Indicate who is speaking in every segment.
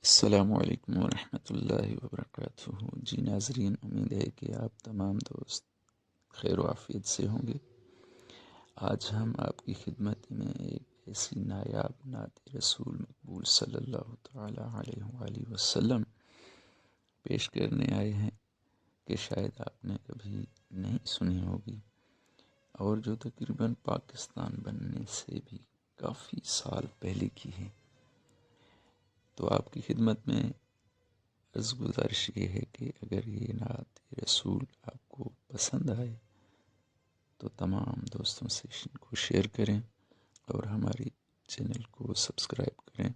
Speaker 1: السلام علیکم ورحمۃ اللہ وبرکاتہ۔ جی ناظرین، امید ہے کہ آپ تمام دوست خیر و عافیت سے ہوں گے۔ آج ہم آپ کی خدمت میں ایک ایسی نایاب نعت رسول مقبول صلی اللہ تعالی علیہ وآلہ وسلم پیش کرنے آئے ہیں کہ شاید آپ نے کبھی نہیں سنی ہوگی، اور جو تقریباً پاکستان بننے سے بھی کافی سال پہلے کی ہے۔ تو آپ کی خدمت میں عرض گزارش یہ ہے کہ اگر یہ نعت رسول آپ کو پسند آئے تو تمام دوستوں سے ان کو شیئر کریں اور ہماری چینل کو سبسکرائب کریں۔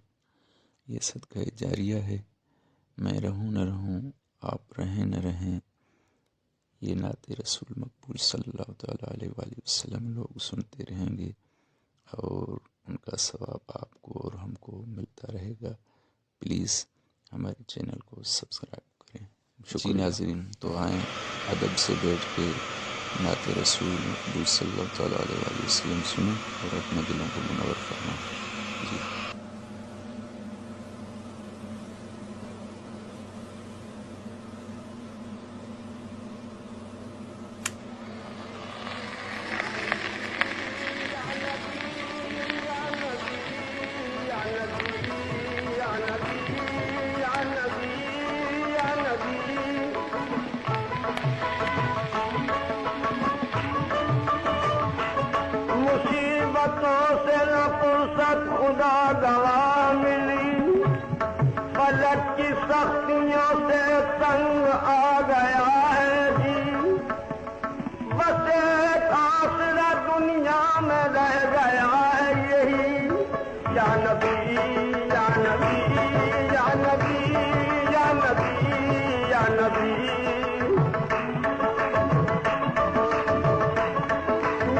Speaker 1: یہ صدقہ جاریہ ہے، میں رہوں نہ رہوں، آپ رہیں نہ رہیں، یہ نعت رسول مقبول صلی اللہ تعالیٰ علیہ وآلہ وسلم لوگ سنتے رہیں گے اور ان کا ثواب آپ کو اور ہم کو ملتا رہے گا۔ پلیز ہمارے چینل کو سبسکرائب کریں، شکریہ۔ جی ناظرین، تو آئیں ادب سے بیٹھ کے نعت رسول مقبول صلی اللہ تعالیٰ علیہ وآلہ وسلم سنیں اور اپنے دلوں کو منور فرمائیں۔ جی
Speaker 2: مصیبتوں سے نہ فرصت خدا گواہ ملی، فلک کی سختیوں سے تنگ آ گیا ہے جی، بس ایک آسرا دنیا میں رہ گیا ہے یہی، یا نبی یا نبی یا نبی یا نبی یا نبی۔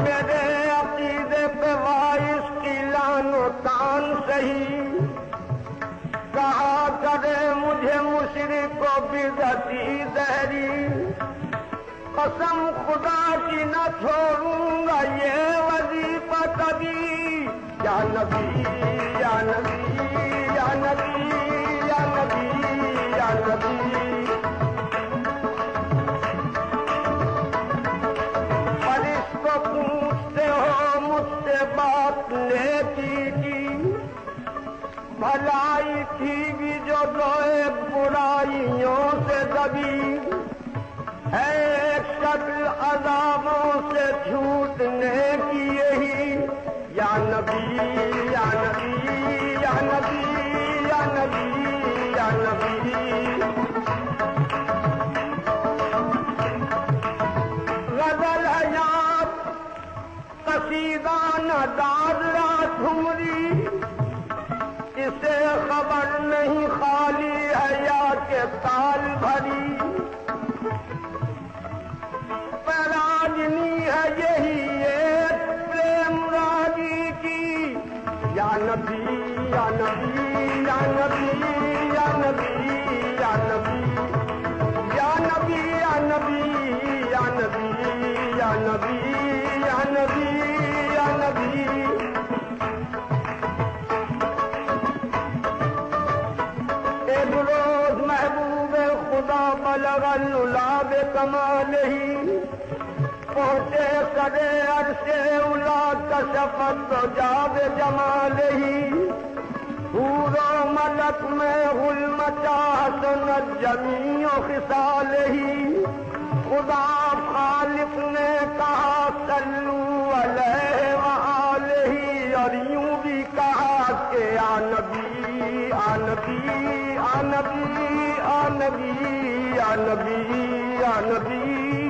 Speaker 2: میرے عقیدے پہ وائس کی لان و تان سہی، کہا کرے مجھے مشرک و بدعتی دہری، قسم خدا کی نہ چھوڑوں گا یہ وظیفہ کبھی، یا نبی یا نبی یا نبی یا نبی یا نبی۔ فرشتوں پوچھتے ہو مجھ سے بات نیکی کی، بھلائی تھی بھی جو دوئے برائیوں سے دبی، ہے ایک شکل عذابوں سے چھوٹنے کی یہی، یا نبی یا نبی یا نبی یا نبی یا نبی۔ غزل حیات قصیدہ نداد رات ٹھمری، اسے خبر نہیں خالی ہے یا کہ تال بھری، پراجنی ہے یہی ایک پریم راگی کی، یا نبی یا نبی یا نبی یا نبی یا نبی یا نبی یا نبی یا نبی یا نبی یا نبی یا نبی۔ ایک روز محبوب خدا بلغ العلا بکمالہ، پہنچے کرے عرش اولا کشفت جاب جمالہ، حور و ملک میں غل مچا حسنت جمیع خصالہ، خدا خالق نے کہا صلو علیہ وآلہ، اور یوں بھی کہا کہ آ نبی آ نبی آ نبی آ نبی آ نبی آ نبی۔